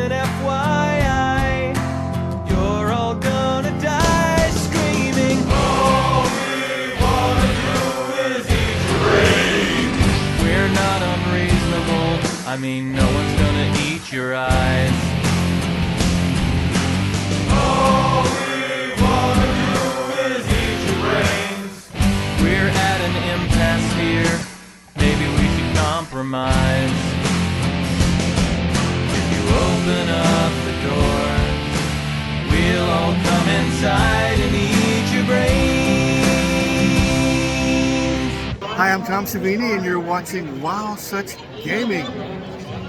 an FYI. You're all gonna die screaming. All we wanna do is eat your brains. We're not unreasonable. I mean, no one's gonna eat your eyes. All we wanna do is eat your brains. We're at an impasse here. Maybe we should compromise. If you open up the door, we'll all come inside and eat your brains. Hi, I'm Tom Savini, and you're watching Wow Such Gaming.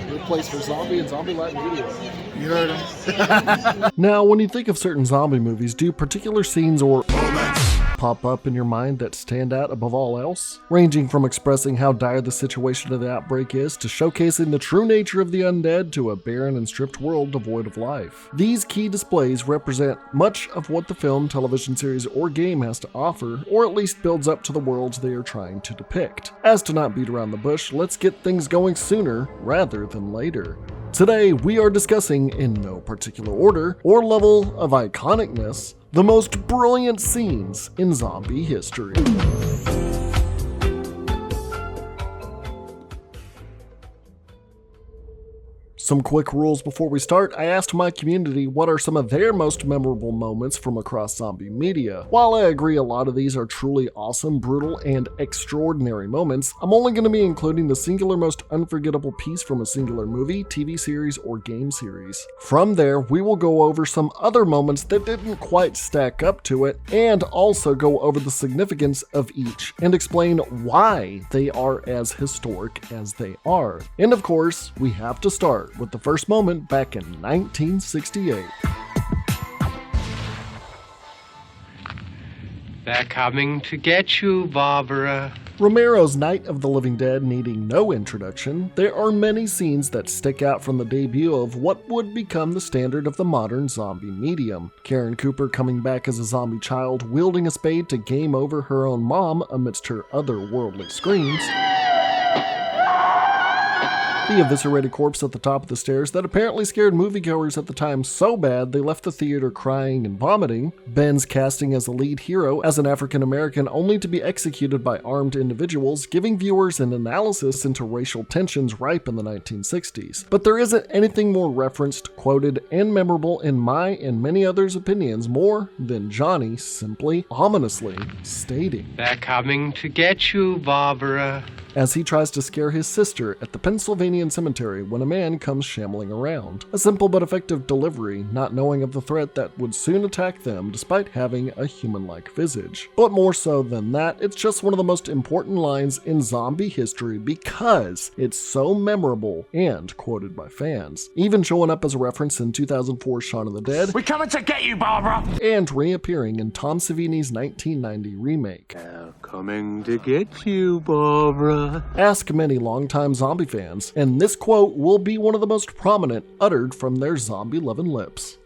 Good place for zombie and Zombieland videos. You heard him. Now, when you think of certain zombie movies, do particular scenes or moments pop up in your mind that stand out above all else? Ranging from expressing how dire the situation of the outbreak is, to showcasing the true nature of the undead, to a barren and stripped world devoid of life. These key displays represent much of what the film, television series, or game has to offer, or at least builds up to the worlds they are trying to depict. As to not beat around the bush, let's get things going sooner rather than later. Today, we are discussing, in no particular order or level of iconicness, the most brilliant scenes in zombie history. Some quick rules before we start. I asked my community what are some of their most memorable moments from across zombie media. While I agree a lot of these are truly awesome, brutal, and extraordinary moments, I'm only going to be including the singular most unforgettable piece from a singular movie, TV series, or game series. From there, we will go over some other moments that didn't quite stack up to it, and also go over the significance of each, and explain why they are as historic as they are. And of course, we have to start with the first moment back in 1968. They're coming to get you, Barbara. Romero's Night of the Living Dead needing no introduction, there are many scenes that stick out from the debut of what would become the standard of the modern zombie medium. Karen Cooper coming back as a zombie child, wielding a spade to game over her own mom amidst her otherworldly screams. The eviscerated corpse at the top of the stairs that apparently scared moviegoers at the time so bad they left the theater crying and vomiting. Ben's casting as the lead hero as an African American only to be executed by armed individuals, giving viewers an analysis into racial tensions ripe in the 1960s. But there isn't anything more referenced, quoted, and memorable in my and many others' opinions more than Johnny simply, ominously stating, They're coming to get you, Barbara. as he tries to scare his sister at the Pennsylvania cemetery when a man comes shambling around. A simple but effective delivery, not knowing of the threat that would soon attack them despite having a human-like visage. But more so than that, it's just one of the most important lines in zombie history because it's so memorable and quoted by fans. Even showing up as a reference in 2004's Shaun of the Dead. We're coming to get you, Barbara! And reappearing in Tom Savini's 1990 remake. They're coming to get you, Barbara. Ask many longtime zombie fans, and this quote will be one of the most prominent uttered from their zombie-loving lips.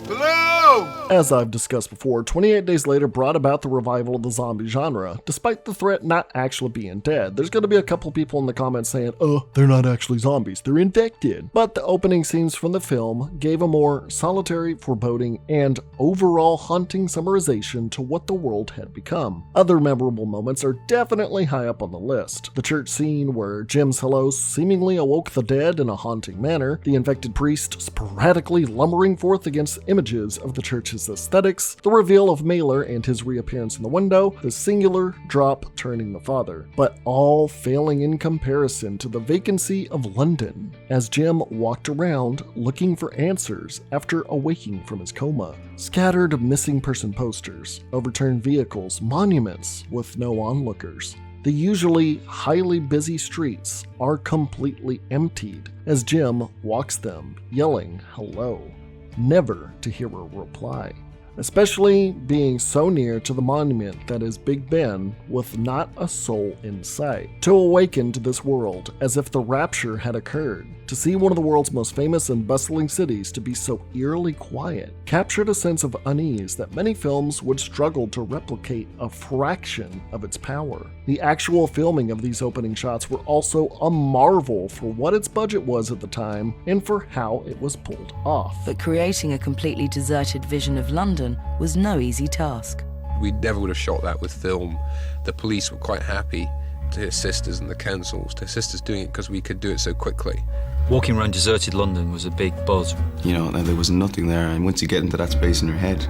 Hello! As I've discussed before, 28 Days Later brought about the revival of the zombie genre. Despite the threat not actually being dead, there's going to be a couple people in the comments saying, they're not actually zombies, they're infected. But the opening scenes from the film gave a more solitary, foreboding, and overall haunting summarization to what the world had become. Other memorable moments are definitely high up on the list. The church scene where Jim's hello seemingly awoke the dead in a haunting manner, the infected priest sporadically lumbering forth against images of the church's aesthetics, the reveal of Mailer and his reappearance in the window, the singular drop turning the father, but all failing in comparison to the vacancy of London as Jim walked around looking for answers after awaking from his coma. Scattered missing person posters, overturned vehicles, monuments with no onlookers. The usually highly busy streets are completely emptied as Jim walks them, yelling hello, never to hear a reply. especially being so near to the monument that is Big Ben with not a soul in sight. To awaken to this world as if the rapture had occurred, to see one of the world's most famous and bustling cities to be so eerily quiet, captured a sense of unease that many films would struggle to replicate a fraction of its power. The actual filming of these opening shots were also a marvel for what its budget was at the time and for how it was pulled off. But creating a completely deserted vision of London was no easy task. We never would have shot that with film. The police were quite happy to assist us, and the councils to assist us doing it because we could do it so quickly. Walking around deserted London was a big buzz. You know, and there was nothing there, and once you get into that space in your head,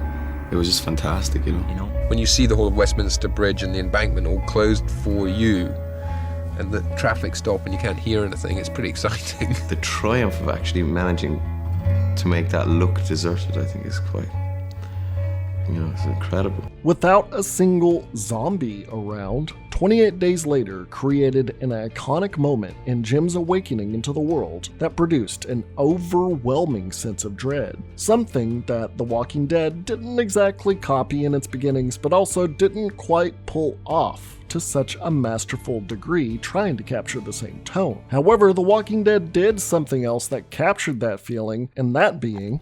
it was just fantastic, you know. When you see the whole of Westminster Bridge and the embankment all closed for you, and the traffic stop and you can't hear anything, it's pretty exciting. The triumph of actually managing to make that look deserted, I think, is quite, it's incredible. Without a single zombie around, 28 Days Later created an iconic moment in Jim's awakening into the world that produced an overwhelming sense of dread. Something that The Walking Dead didn't exactly copy in its beginnings, but also didn't quite pull off to such a masterful degree trying to capture the same tone. However, The Walking Dead did something else that captured that feeling, and that being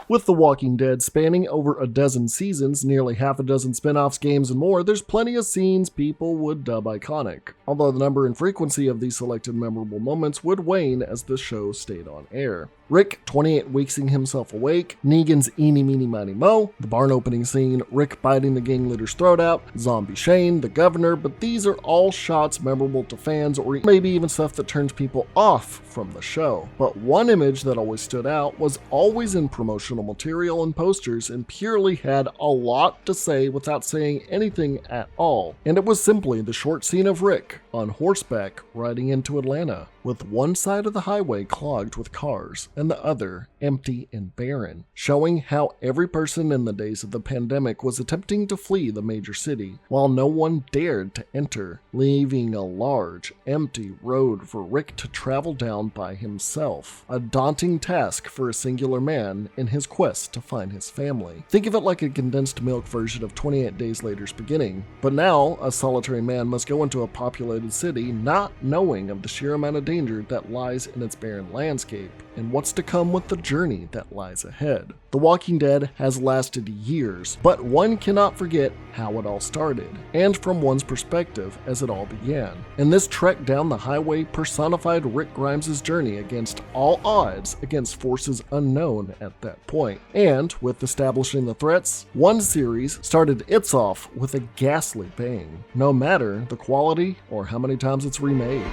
with The Walking Dead spanning over a dozen seasons, nearly half a dozen spin-offs, games, and more, there's plenty of scenes people would dub iconic, although the number and frequency of these selected memorable moments would wane as the show stayed on air. Rick 28 weeksing himself awake, Negan's eeny meeny miny mo, the barn opening scene, Rick biting the gang leader's throat out, Zombie Shane, the governor, but these are all shots memorable to fans or maybe even stuff that turns people off from the show. But one image that always stood out was always in promotional material and posters and purely had a lot to say without saying anything at all. And it was simply the short scene of Rick on horseback riding into Atlanta, with one side of the highway clogged with cars and the other empty and barren, showing how every person in the days of the pandemic was attempting to flee the major city, while no one dared to enter, leaving a large, empty road for Rick to travel down by himself. A daunting task for a singular man in his quest to find his family. Think of it like a condensed milk version of 28 Days Later's beginning, but now a solitary man must go into a populated city not knowing of the sheer amount of danger that lies in its barren landscape, and what's to come with the journey that lies ahead. The Walking Dead has lasted years, but one cannot forget how it all started, and from one's perspective as it all began. And this trek down the highway personified Rick Grimes' journey against all odds against forces unknown at that point. And with establishing the threats, one series started its off with a ghastly bang, no matter the quality or how many times it's remade.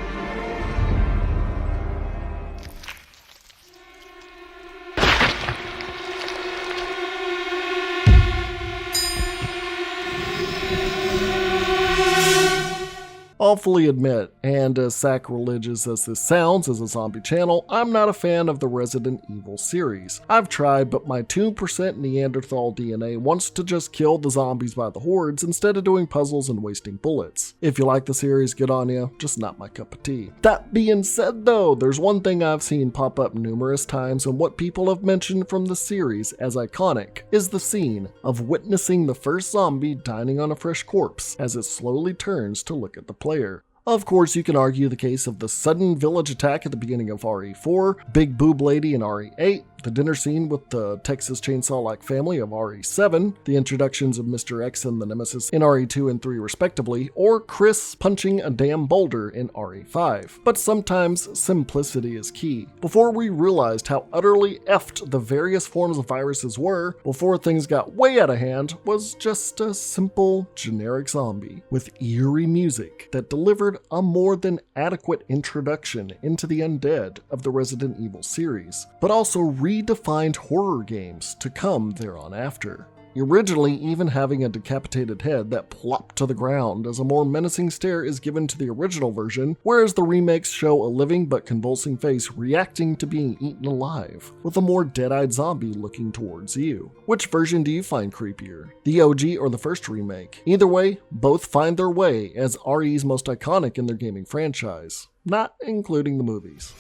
I'll fully admit, and as sacrilegious as this sounds as a zombie channel, I'm not a fan of the Resident Evil series. I've tried, but my 2% Neanderthal DNA wants to just kill the zombies by the hordes instead of doing puzzles and wasting bullets. If you like the series, good on you, just not my cup of tea. That being said though, there's one thing I've seen pop up numerous times and what people have mentioned from the series as iconic is the scene of witnessing the first zombie dining on a fresh corpse as it slowly turns to look at the player. Of course, you can argue the case of the sudden village attack at the beginning of RE4, Big Boob Lady in RE8, the dinner scene with the Texas Chainsaw-like family of RE7, the introductions of Mr. X and the Nemesis in RE2 and 3 respectively, or Chris punching a damn boulder in RE5. But sometimes simplicity is key. Before we realized how utterly effed the various forms of viruses were, before things got way out of hand, was just a simple, generic zombie with eerie music that delivered a more than adequate introduction into the undead of the Resident Evil series, but also redefined horror games to come thereon after. originally even having a decapitated head that plopped to the ground as a more menacing stare is given to the original version, whereas the remakes show a living but convulsing face reacting to being eaten alive, with a more dead-eyed zombie looking towards you. Which version do you find creepier, the OG or the first remake? Either way, both find their way as RE's most iconic in their gaming franchise, not including the movies.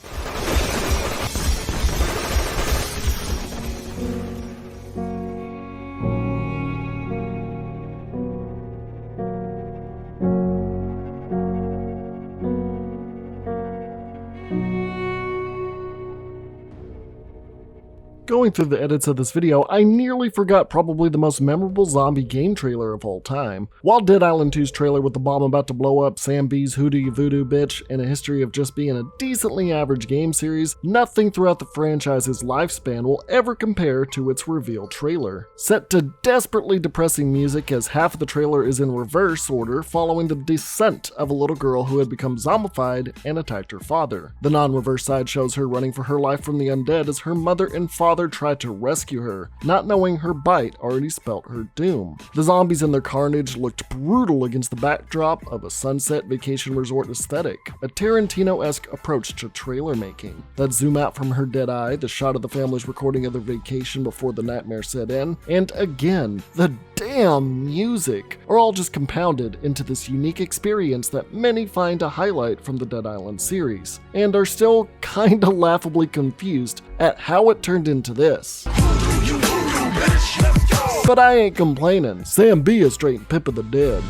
Going through the edits of this video, I nearly forgot probably the most memorable zombie game trailer of all time. While Dead Island 2's trailer with the bomb about to blow up, Sam B's Hoodoo You Voodoo Bitch, and a history of just being a decently average game series, nothing throughout the franchise's lifespan will ever compare to its reveal trailer. Set to desperately depressing music as half of the trailer is in reverse order following the descent of a little girl who had become zombified and attacked her father. The non-reverse side shows her running for her life from the undead as her mother and father tried to rescue her, not knowing her bite already spelt her doom. The zombies and their carnage looked brutal against the backdrop of a sunset vacation resort aesthetic, a Tarantino-esque approach to trailer making. That zoom out from her dead eye, the shot of the family's recording of their vacation before the nightmare set in, and again, the damn music are all just compounded into this unique experience that many find a highlight from the Dead Island series, and are still kinda laughably confused at how it turned into this. But I ain't complaining, Sam B is straight Pip of the Dead.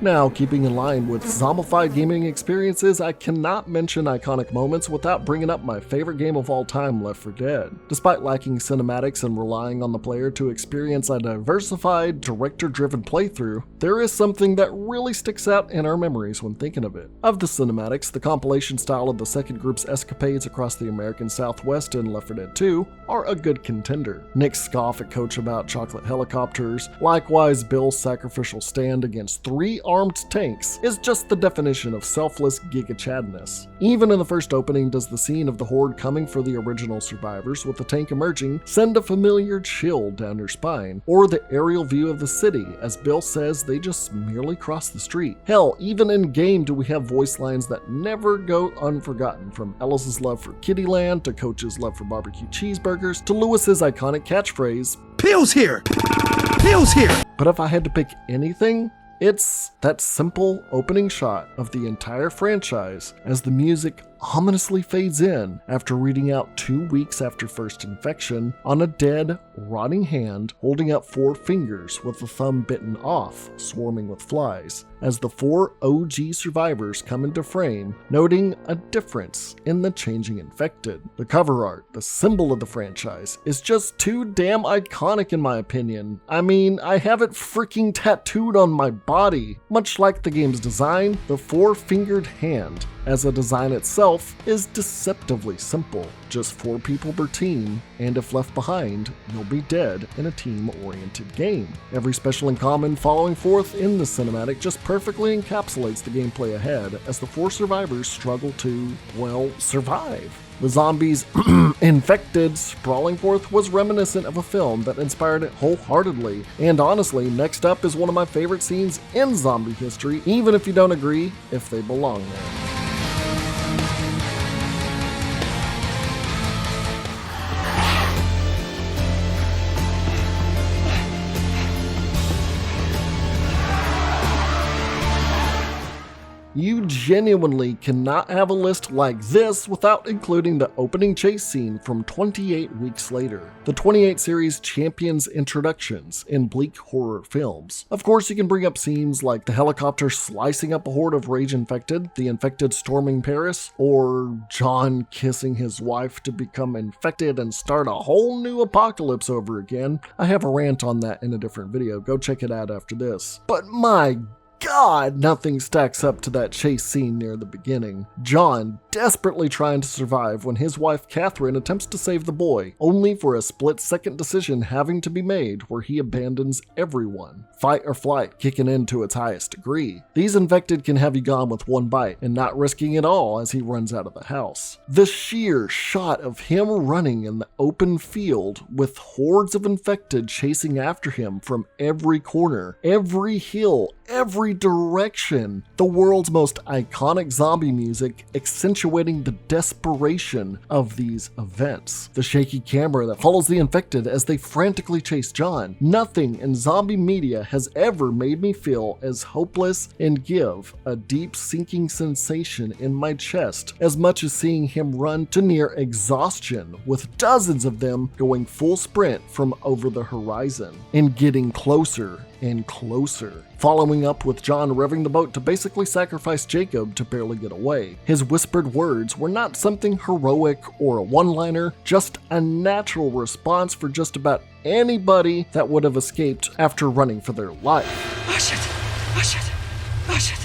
Now, keeping in line with zombified gaming experiences, I cannot mention iconic moments without bringing up my favorite game of all time, Left 4 Dead. Despite lacking cinematics and relying on the player to experience a diversified, director-driven playthrough, there is something that really sticks out in our memories when thinking of it. Of the cinematics, the compilation style of the second group's escapades across the American Southwest in Left 4 Dead 2 are a good contender. Nick's scoff at Coach about chocolate helicopters, likewise Bill's sacrificial stand against three armed tanks is just the definition of selfless giga-chadness. Even in the first opening does the scene of the horde coming for the original survivors with the tank emerging send a familiar chill down your spine, or the aerial view of the city as Bill says they just merely cross the street. Hell, even in game do we have voice lines that never go unforgotten, from Ellis's love for Kittyland to Coach's love for barbecue cheeseburgers to Lewis's iconic catchphrase, Pills here! Pills here! but if I had to pick anything, it's that simple opening shot of the entire franchise as the music ominously fades in after reading out 2 weeks after first infection on a dead, rotting hand holding up 4 fingers with the thumb bitten off, swarming with flies, as the 4 OG survivors come into frame, noting a difference in the changing infected. The cover art, the symbol of the franchise, is just too damn iconic in my opinion. I mean, I have it freaking tattooed on my body. Much like the game's design, the 4-fingered hand as a design itself is deceptively simple. Just 4 people per team, and if left behind, you'll be dead in a team-oriented game. Every special and common following forth in the cinematic just perfectly encapsulates the gameplay ahead as the 4 survivors struggle to, well, survive. The zombies infected sprawling forth was reminiscent of a film that inspired it wholeheartedly, and honestly, next up is one of my favorite scenes in zombie history, even if you don't agree if they belong there. You genuinely cannot have a list like this without including the opening chase scene from 28 weeks later. The 28 series champions introductions in bleak horror films. Of course, you can bring up scenes like the helicopter slicing up a horde of rage infected, the infected storming Paris, or John kissing his wife to become infected and start a whole new apocalypse over again. I have a rant on that in a different video, go check it out after this. But my God, nothing stacks up to that chase scene near the beginning. John desperately trying to survive when his wife Catherine attempts to save the boy, only for a split-second decision having to be made where he abandons everyone. Fight or flight kicking in to its highest degree. These infected can have you gone with one bite and not risking it all as he runs out of the house. The sheer shot of him running in the open field with hordes of infected chasing after him from every corner, every hill, every direction. The world's most iconic zombie music accentuating the desperation of these events. The shaky camera that follows the infected as they frantically chase John. Nothing in zombie media has ever made me feel as hopeless and give a deep sinking sensation in my chest as much as seeing him run to near exhaustion with dozens of them going full sprint from over the horizon and getting closer and closer. Following up with John revving the boat to basically sacrifice Jacob to barely get away. His whispered words were not something heroic or a one-liner, just a natural response for just about anybody that would have escaped after running for their life. Hush it! Hush it! Hush it!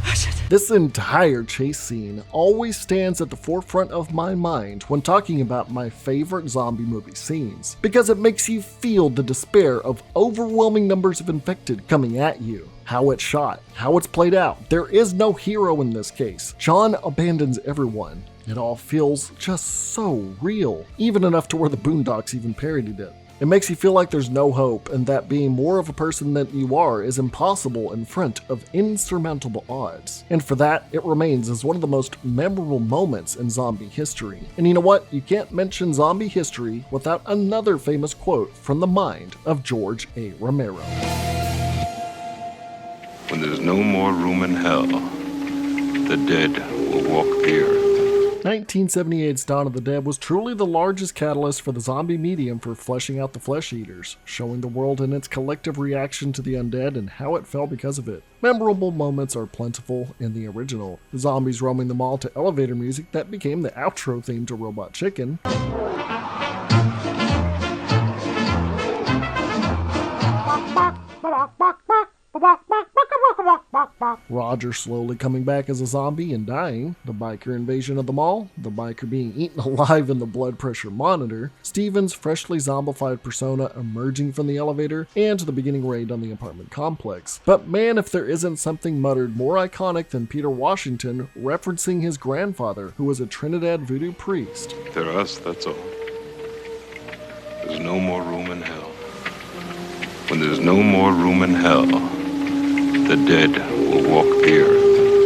Hush it! This entire chase scene always stands at the forefront of my mind when talking about my favorite zombie movie scenes, because it makes you feel the despair of overwhelming numbers of infected coming at you. How it's shot, how it's played out. There is no hero in this case. Shaun abandons everyone. It all feels just so real, even enough to where the Boondocks even parodied it. It makes you feel like there's no hope and that being more of a person than you are is impossible in front of insurmountable odds. And for that, it remains as one of the most memorable moments in zombie history. And you know what? You can't mention zombie history without another famous quote from the mind of George A. Romero. When there's no more room in hell, the dead will walk the earth. 1978's Dawn of the Dead was truly the largest catalyst for the zombie medium for fleshing out the flesh eaters, showing the world in its collective reaction to the undead and how it fell because of it. Memorable moments are plentiful in the original. The zombies roaming the mall to elevator music that became the outro theme to Robot Chicken. Roger slowly coming back as a zombie and dying, the biker invasion of the mall, the biker being eaten alive in the blood pressure monitor, Steven's freshly zombified persona emerging from the elevator, and the beginning raid on the apartment complex. But man, if there isn't something muttered more iconic than Peter Washington referencing his grandfather, who was a Trinidad voodoo priest. They're us, that's all. There's no more room in hell. When there's no more room in hell, the dead will walk the earth.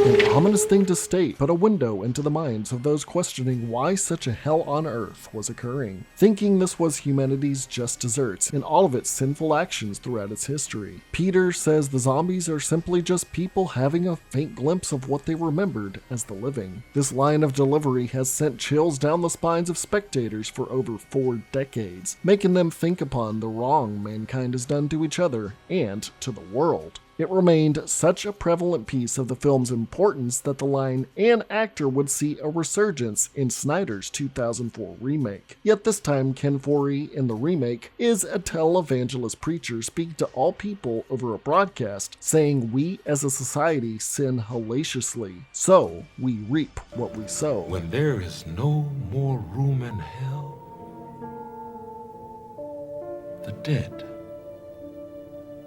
An ominous thing to state, but a window into the minds of those questioning why such a hell on earth was occurring, thinking this was humanity's just desserts in all of its sinful actions throughout its history. Peter says the zombies are simply just people having a faint glimpse of what they remembered as the living. This line of delivery has sent chills down the spines of spectators for over 4 decades, making them think upon the wrong mankind has done to each other and to the world. It remained such a prevalent piece of the film's importance that the line and actor would see a resurgence in Snyder's 2004 remake. Yet this time, Ken Foree in the remake is a televangelist preacher speaking to all people over a broadcast, saying we as a society sin hellaciously, so we reap what we sow. When there is no more room in hell, the dead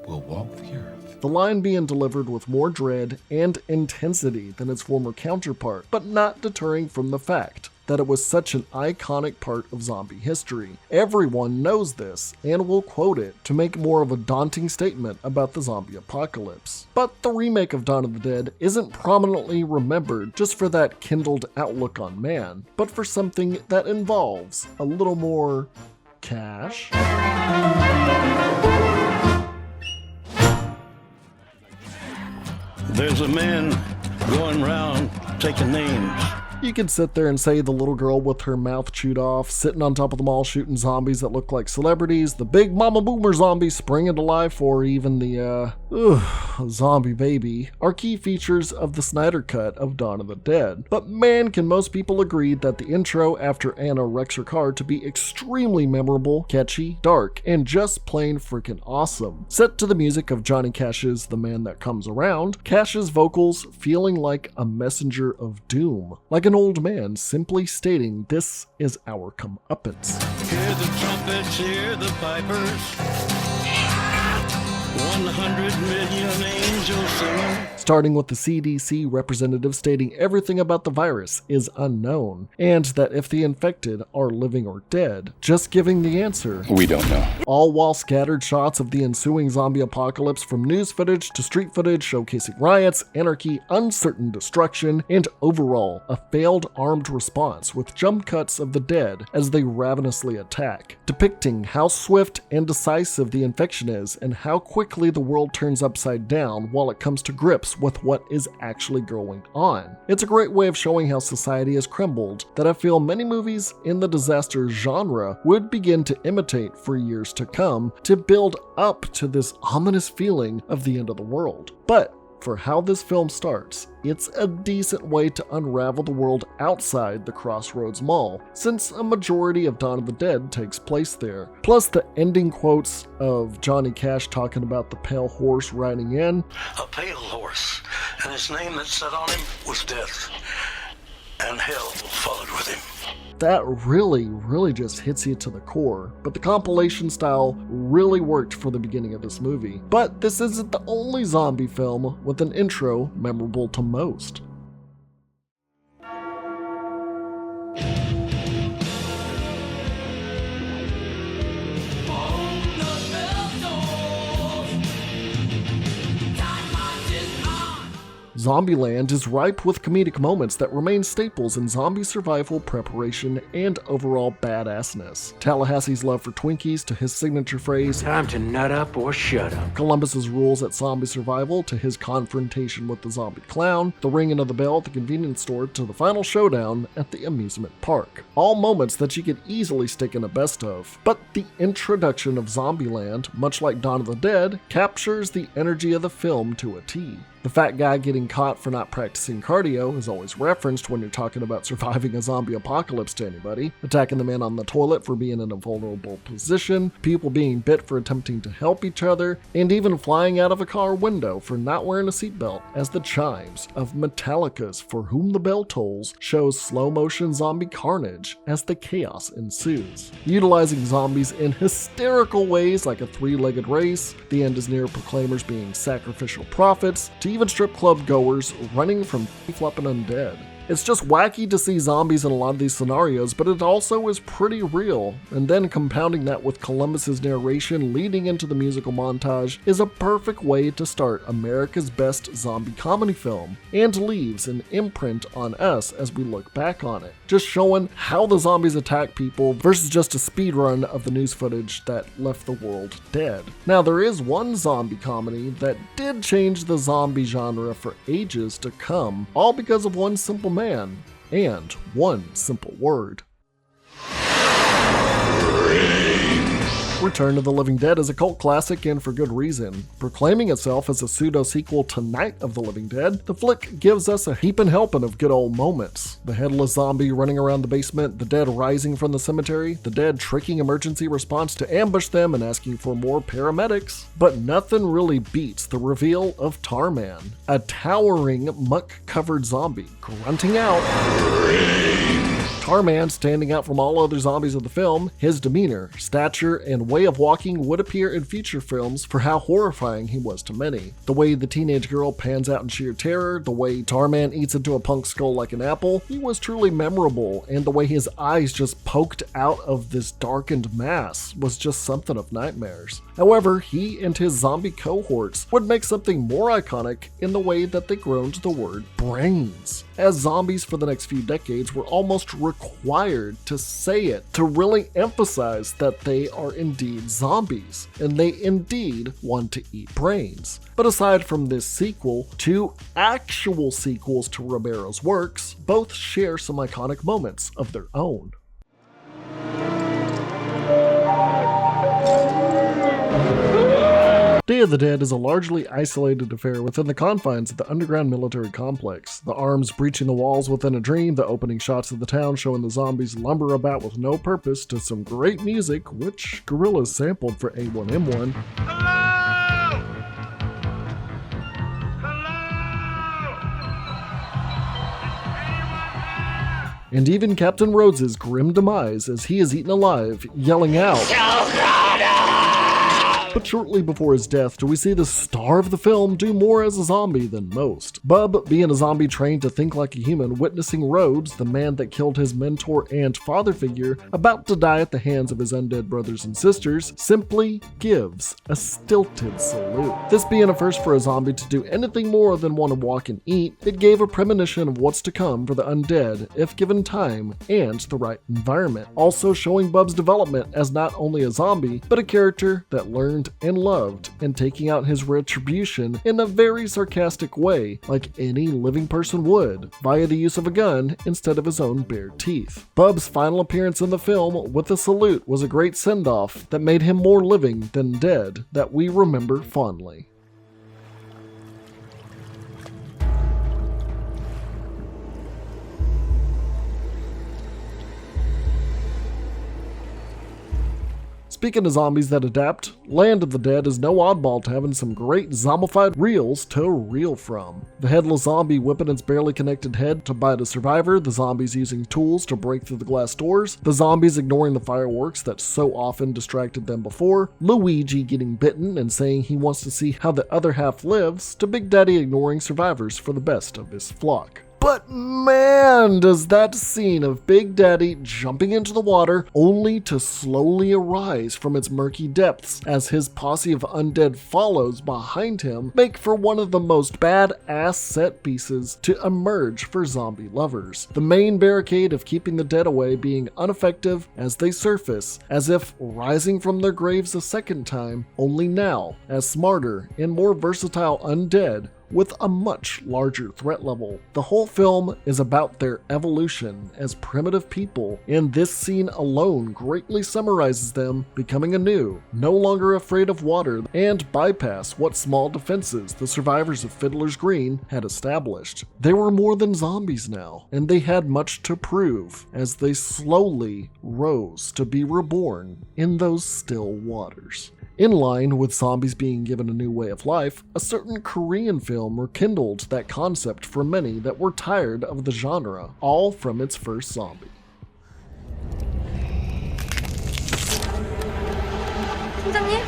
will walk the earth. The line being delivered with more dread and intensity than its former counterpart, but not deterring from the fact that it was such an iconic part of zombie history. Everyone knows this and will quote it to make more of a daunting statement about the zombie apocalypse. But the remake of Dawn of the Dead isn't prominently remembered just for that kindled outlook on man, but for something that involves a little more cash. There's a man going round taking names. You can sit there and say the little girl with her mouth chewed off, sitting on top of the mall shooting zombies that look like celebrities, the big mama boomer zombie springing to life, or even the, zombie baby, are key features of the Snyder Cut of Dawn of the Dead. But man, can most people agree that the intro after Anna wrecks her car to be extremely memorable, catchy, dark, and just plain freaking awesome. Set to the music of Johnny Cash's The Man That Comes Around, Cash's vocals feeling like a messenger of doom, like an old man simply stating this is our comeuppance. Hear the trumpets, hear the pipers. 100 million angels singing. Starting with the CDC representative stating everything about the virus is unknown, and that if the infected are living or dead, just giving the answer, We don't know. all while scattered shots of the ensuing zombie apocalypse from news footage to street footage showcasing riots, anarchy, uncertain destruction, and overall a failed armed response with jump cuts of the dead as they ravenously attack, depicting how swift and decisive the infection is and how quickly the world turns upside down while it comes to grips with what is actually going on. It's a great way of showing how society has crumbled that I feel many movies in the disaster genre would begin to imitate for years to come to build up to this ominous feeling of the end of the world. But for how this film starts, it's a decent way to unravel the world outside the Crossroads Mall, since a majority of Dawn of the Dead takes place there. Plus the ending quotes of Johnny Cash talking about the pale horse riding in. A pale horse, and his name that sat on him was Death, and hell followed with him. That really just hits you to the core, but the compilation style really worked for the beginning of this movie. But this isn't the only zombie film with an intro memorable to most. Zombieland is ripe with comedic moments that remain staples in zombie survival preparation and overall badassness. Tallahassee's love for Twinkies to his signature phrase, Time to nut up or shut up. Columbus's rules at zombie survival to his confrontation with the zombie clown, the ringing of the bell at the convenience store to the final showdown at the amusement park. All moments that you could easily stick in a best of. But the introduction of Zombieland, much like Dawn of the Dead, captures the energy of the film to a T. The fat guy getting caught for not practicing cardio is always referenced when you're talking about surviving a zombie apocalypse to anybody, attacking the man on the toilet for being in a vulnerable position, people being bit for attempting to help each other, and even flying out of a car window for not wearing a seatbelt, as the chimes of Metallica's For Whom the Bell Tolls shows slow motion zombie carnage as the chaos ensues. Utilizing zombies in hysterical ways like a three-legged race, the end is near proclaimers being sacrificial prophets, to even strip club goers running from flopping undead. It's just wacky to see zombies in a lot of these scenarios, but it also is pretty real. And then compounding that with Columbus's narration leading into the musical montage is a perfect way to start America's best zombie comedy film, and leaves an imprint on us as we look back on it. Just showing how the zombies attack people versus just a speed run of the news footage that left the world dead. Now there is one zombie comedy that did change the zombie genre for ages to come, all because of one simple man and one simple word. Return of the Living Dead is a cult classic, and for good reason. Proclaiming itself as a pseudo-sequel to Night of the Living Dead, the flick gives us a heapin' helpin' of good old moments. The headless zombie running around the basement, the dead rising from the cemetery, the dead tricking emergency response to ambush them and asking for more paramedics. But nothing really beats the reveal of Tarman, a towering muck-covered zombie grunting out. Tarman standing out from all other zombies of the film, his demeanor, stature, and way of walking would appear in feature films for how horrifying he was to many. The way the teenage girl pans out in sheer terror, the way Tarman eats into a punk skull like an apple, he was truly memorable, and the way his eyes just poked out of this darkened mass was just something of nightmares. However, he and his zombie cohorts would make something more iconic in the way that they groaned the word brains. As zombies for the next few decades were almost required to say it, to really emphasize that they are indeed zombies, and they indeed want to eat brains. But aside from this sequel, 2 actual sequels to Romero's works both share some iconic moments of their own. Day of the Dead is a largely isolated affair within the confines of the underground military complex. The arms breaching the walls within a dream, the opening shots of the town showing the zombies lumber about with no purpose, to some great music, which Gorillaz sampled for A1M1. And even Captain Rhodes' grim demise as he is eaten alive, yelling out, but shortly before his death, do we see the star of the film do more as a zombie than most. Bub, being a zombie trained to think like a human, witnessing Rhodes, the man that killed his mentor and father figure, about to die at the hands of his undead brothers and sisters, simply gives a stilted salute. This being a first for a zombie to do anything more than want to walk and eat, it gave a premonition of what's to come for the undead if given time and the right environment. Also showing Bub's development as not only a zombie, but a character that learned and loved, and taking out his retribution in a very sarcastic way, like any living person would, via the use of a gun instead of his own bare teeth. Bub's final appearance in the film with a salute was a great send-off that made him more living than dead that we remember fondly. Speaking of zombies that adapt, Land of the Dead is no oddball to having some great zombified reels to reel from. The headless zombie whipping its barely connected head to bite a survivor, the zombies using tools to break through the glass doors, the zombies ignoring the fireworks that so often distracted them before, Luigi getting bitten and saying he wants to see how the other half lives, to Big Daddy ignoring survivors for the best of his flock. But man, does that scene of Big Daddy jumping into the water only to slowly arise from its murky depths as his posse of undead follows behind him make for one of the most badass set pieces to emerge for zombie lovers. The main barricade of keeping the dead away being ineffective as they surface, as if rising from their graves a second time, only now as smarter and more versatile undead with a much larger threat level. The whole film is about their evolution as primitive people, and this scene alone greatly summarizes them becoming anew, no longer afraid of water, and bypass what small defenses the survivors of Fiddler's Green had established. They were more than zombies now, and they had much to prove as they slowly rose to be reborn in those still waters. In line with zombies being given a new way of life, a certain Korean film rekindled that concept for many that were tired of the genre, all from its first zombie. 팀장님?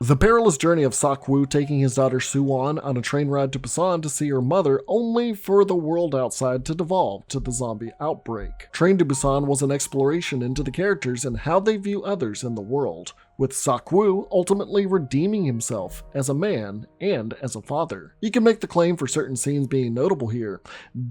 The perilous journey of Sak-woo taking his daughter Soo-won on a train ride to Busan to see her mother, only for the world outside to devolve to the zombie outbreak. Train to Busan was an exploration into the characters and how they view others in the world, with Sak-woo ultimately redeeming himself as a man and as a father. You can make the claim for certain scenes being notable here.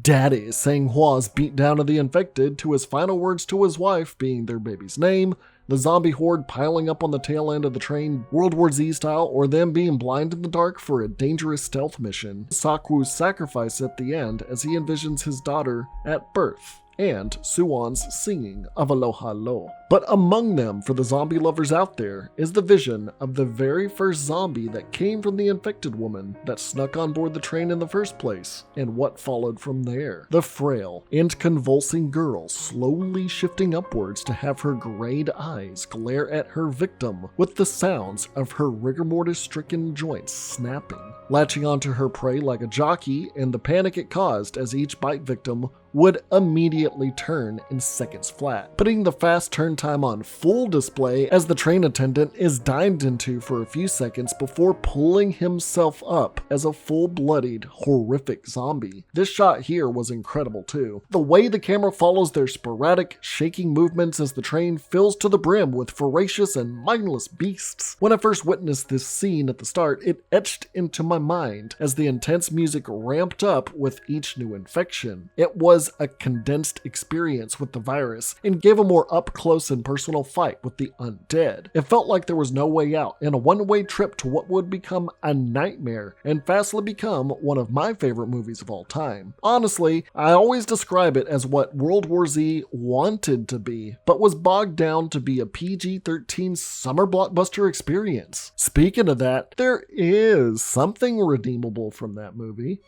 Daddy saying Hwa's beat down of the infected to his final words to his wife being their baby's name, the zombie horde piling up on the tail end of the train, World War Z style, or them being blind in the dark for a dangerous stealth mission. Sak-woo's sacrifice at the end as he envisions his daughter at birth, and Soo-won's singing of Aloha Lo. But among them, for the zombie lovers out there, is the vision of the very first zombie that came from the infected woman that snuck on board the train in the first place, and what followed from there. The frail and convulsing girl slowly shifting upwards to have her grayed eyes glare at her victim with the sounds of her rigor mortis-stricken joints snapping, latching onto her prey like a jockey, and the panic it caused as each bite victim would immediately turn in seconds flat, putting the fast turn time on full display as the train attendant is dived into for a few seconds before pulling himself up as a full-bloodied, horrific zombie. This shot here was incredible too. The way the camera follows their sporadic, shaking movements as the train fills to the brim with voracious and mindless beasts. When I first witnessed this scene at the start, it etched into my mind as the intense music ramped up with each new infection. It was a condensed experience with the virus and gave a more up-close and personal fight with the undead. It felt like there was no way out and a one-way trip to what would become a nightmare and fastly become one of my favorite movies of all time. Honestly, I always describe it as what World War Z wanted to be, but was bogged down to be a PG-13 summer blockbuster experience. Speaking of that, there is something redeemable from that movie.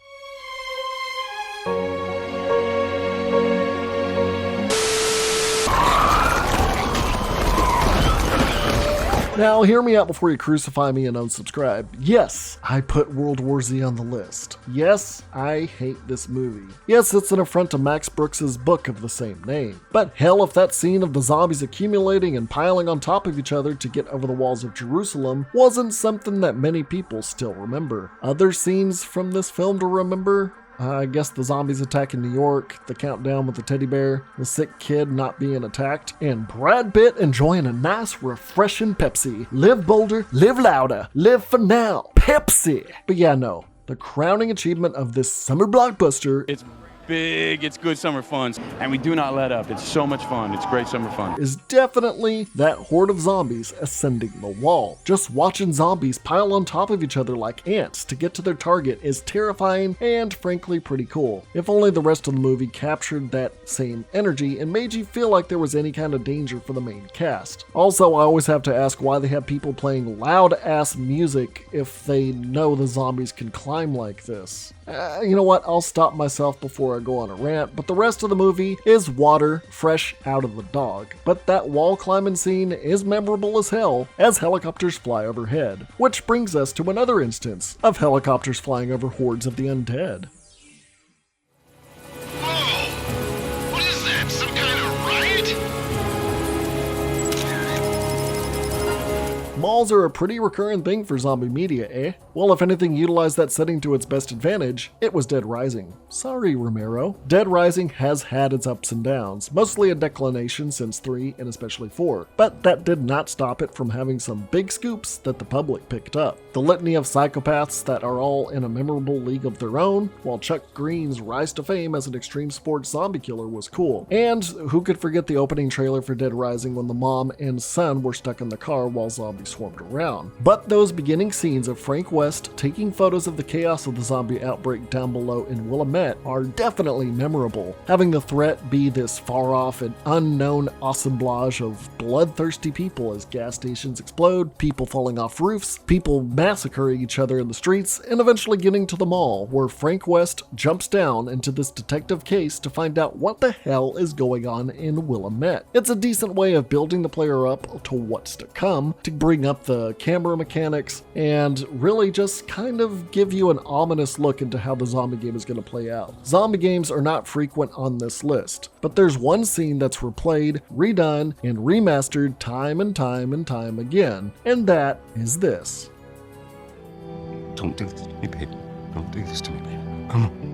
Now, hear me out before you crucify me and unsubscribe. Yes, I put World War Z on the list. Yes, I hate this movie. Yes, it's an affront to Max Brooks' book of the same name. But hell, if that scene of the zombies accumulating and piling on top of each other to get over the walls of Jerusalem wasn't something that many people still remember. Other scenes from this film to remember? I guess the zombies attacking New York, the countdown with the teddy bear, the sick kid not being attacked, and Brad Pitt enjoying a nice, refreshing Pepsi. Live bolder, live louder, live for now. Pepsi! But yeah, no. The crowning achievement of this summer blockbuster, it's big, it's good summer fun, and we do not let up. It's so much fun. It's great summer fun. Is definitely that horde of zombies ascending the wall. Just watching zombies pile on top of each other like ants to get to their target is terrifying and frankly pretty cool. If only the rest of the movie captured that same energy and made you feel like there was any kind of danger for the main cast. Also, I always have to ask why they have people playing loud ass music if they know the zombies can climb like this. You know what, I'll stop myself before I go on a rant, but the rest of the movie is water fresh out of the dog. But that wall climbing scene is memorable as hell as helicopters fly overhead. Which brings us to another instance of helicopters flying over hordes of the undead. Whoa! What is that? Some kind of riot? Malls are a pretty recurrent thing for zombie media, eh? Well, if anything utilized that setting to its best advantage, it was Deadrising. Sorry, Romero. Deadrising has had its ups and downs, mostly a declination since 3 and especially 4, but that did not stop it from having some big scoops that the public picked up. The litany of psychopaths that are all in a memorable league of their own, while Chuck Green's rise to fame as an extreme sports zombie killer was cool. And who could forget the opening trailer for Deadrising when the mom and son were stuck in the car while zombies swarmed around. But those beginning scenes of Frank West taking photos of the chaos of the zombie outbreak down below in Willamette are definitely memorable. Having the threat be this far off and unknown assemblage of bloodthirsty people as gas stations explode, people falling off roofs, people massacring each other in the streets, and eventually getting to the mall where Frank West jumps down into this detective case to find out what the hell is going on in Willamette. It's a decent way of building the player up to what's to come, to bring up the camera mechanics, and really just kind of give you an ominous look into how the zombie game is going to play out. Zombie games are not frequent on this list, but there's one scene that's replayed, redone, and remastered time and time and time again, and that is this. Don't do this to me, baby. Don't do this to me, baby. Come on.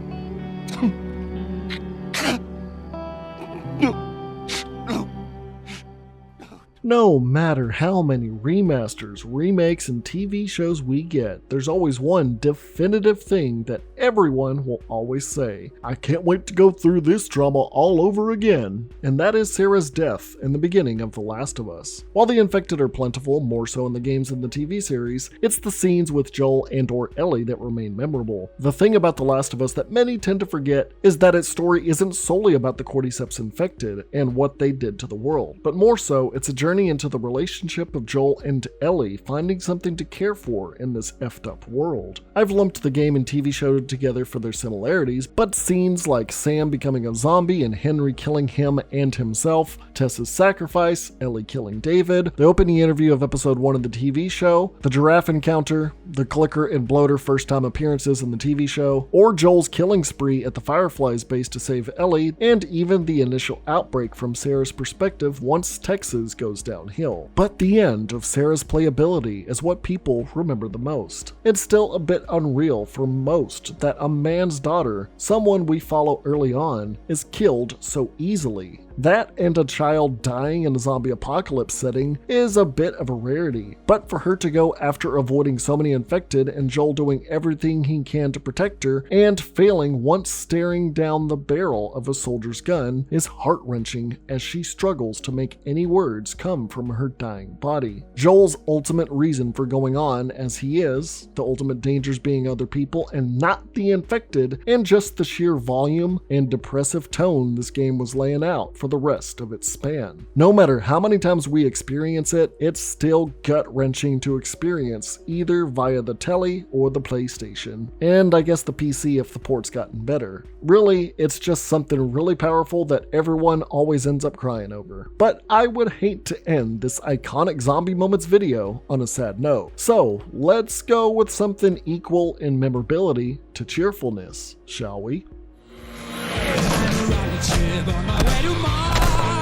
No matter how many remasters, remakes, and TV shows we get, there's always one definitive thing that everyone will always say: I can't wait to go through this drama all over again. And that is Sarah's death in the beginning of The Last of Us. While the infected are plentiful, more so in the games than the TV series, it's the scenes with Joel and or Ellie that remain memorable. The thing about The Last of Us that many tend to forget is that its story isn't solely about the cordyceps infected and what they did to the world, but more so it's a journey journey into the relationship of Joel and Ellie finding something to care for in this effed up world. I've lumped the game and TV show together for their similarities, but scenes like Sam becoming a zombie and Henry killing him and himself, Tessa's sacrifice, Ellie killing David, the opening interview of episode 1 of the TV show, the giraffe encounter, the Clicker and Bloater first time appearances in the TV show, or Joel's killing spree at the Fireflies base to save Ellie, and even the initial outbreak from Sarah's perspective once Texas goes downhill. But the end of Sarah's playability is what people remember the most. It's still a bit unreal for most that a man's daughter, someone we follow early on, is killed so easily. That and a child dying in a zombie apocalypse setting is a bit of a rarity, but for her to go after avoiding so many infected and Joel doing everything he can to protect her and failing once staring down the barrel of a soldier's gun is heart-wrenching as she struggles to make any words come from her dying body. Joel's ultimate reason for going on as he is, the ultimate dangers being other people and not the infected, and just the sheer volume and depressive tone this game was laying out for the rest of its span. No matter how many times we experience it, it's still gut-wrenching to experience either via the telly or the PlayStation, and I guess the PC if the port's gotten better. Really, it's just something really powerful that everyone always ends up crying over. But I would hate to end this iconic zombie moments video on a sad note, so let's go with something equal in memorability to cheerfulness, shall we?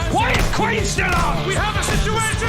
Quiet, quiet, still up! We have a situation!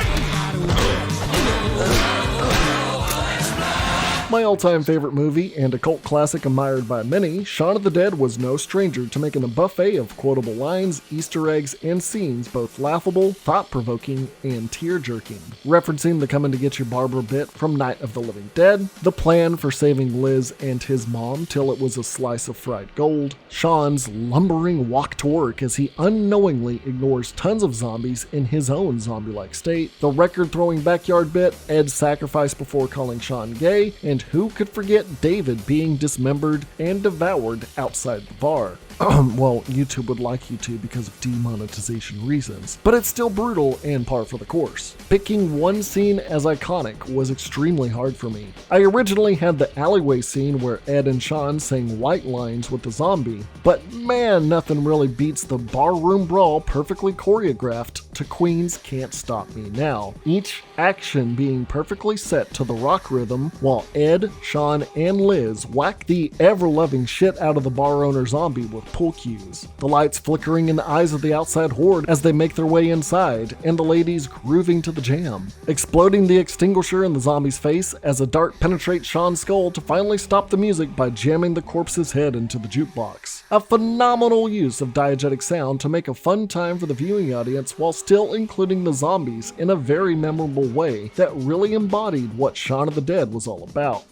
My all-time favorite movie and a cult classic admired by many, Shaun of the Dead was no stranger to making a buffet of quotable lines, Easter eggs, and scenes both laughable, thought-provoking, and tear-jerking. Referencing the coming to get you Barbara bit from Night of the Living Dead, the plan for saving Liz and his mom till it was a slice of fried gold, Shaun's lumbering walk to work as he unknowingly ignores tons of zombies in his own zombie-like state, the record-throwing backyard bit, Ed's sacrifice before calling Shaun gay, and who could forget David being dismembered and devoured outside the bar? Well, YouTube would like you to because of demonetization reasons, but it's still brutal and par for the course. Picking one scene as iconic was extremely hard for me. I originally had the alleyway scene where Ed and Shaun sang white lines with the zombie, but man, nothing really beats the barroom brawl perfectly choreographed to Queen's Can't Stop Me Now, each action being perfectly set to the rock rhythm while Ed, Shaun, and Liz whack the ever-loving shit out of the bar owner zombie with pull cues, the lights flickering in the eyes of the outside horde as they make their way inside, and the ladies grooving to the jam, exploding the extinguisher in the zombie's face as a dart penetrates Shaun's skull to finally stop the music by jamming the corpse's head into the jukebox. A phenomenal use of diegetic sound to make a fun time for the viewing audience while still including the zombies in a very memorable way that really embodied what Shaun of the Dead was all about.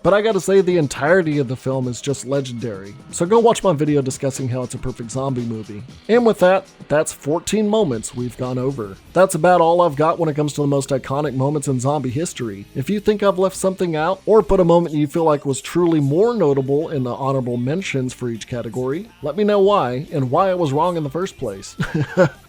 But I gotta say, the entirety of the film is just legendary, so go watch my video discussing how it's a perfect zombie movie. And with that, that's 14 moments we've gone over. That's about all I've got when it comes to the most iconic moments in zombie history. If you think I've left something out, or put a moment you feel like was truly more notable in the honorable mentions for each category, let me know why, and why I was wrong in the first place.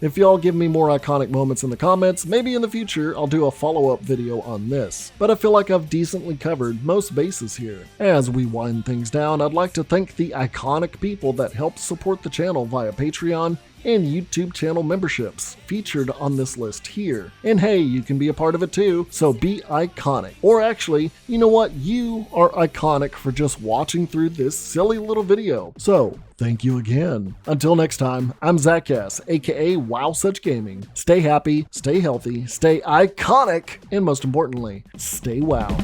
If y'all give me more iconic moments in the comments, maybe in the future I'll do a follow-up video on this. But I feel like I've decently covered most bases here. As we wind things down, I'd like to thank the iconic people that helped support the channel via Patreon and YouTube channel memberships featured on this list here. And hey, you can be a part of it too, so be iconic. Or actually, you know what? You are iconic for just watching through this silly little video. So, thank you again. Until next time, I'm Zach S, aka Wow Such Gaming. Stay happy, stay healthy, stay iconic, and most importantly, stay wow.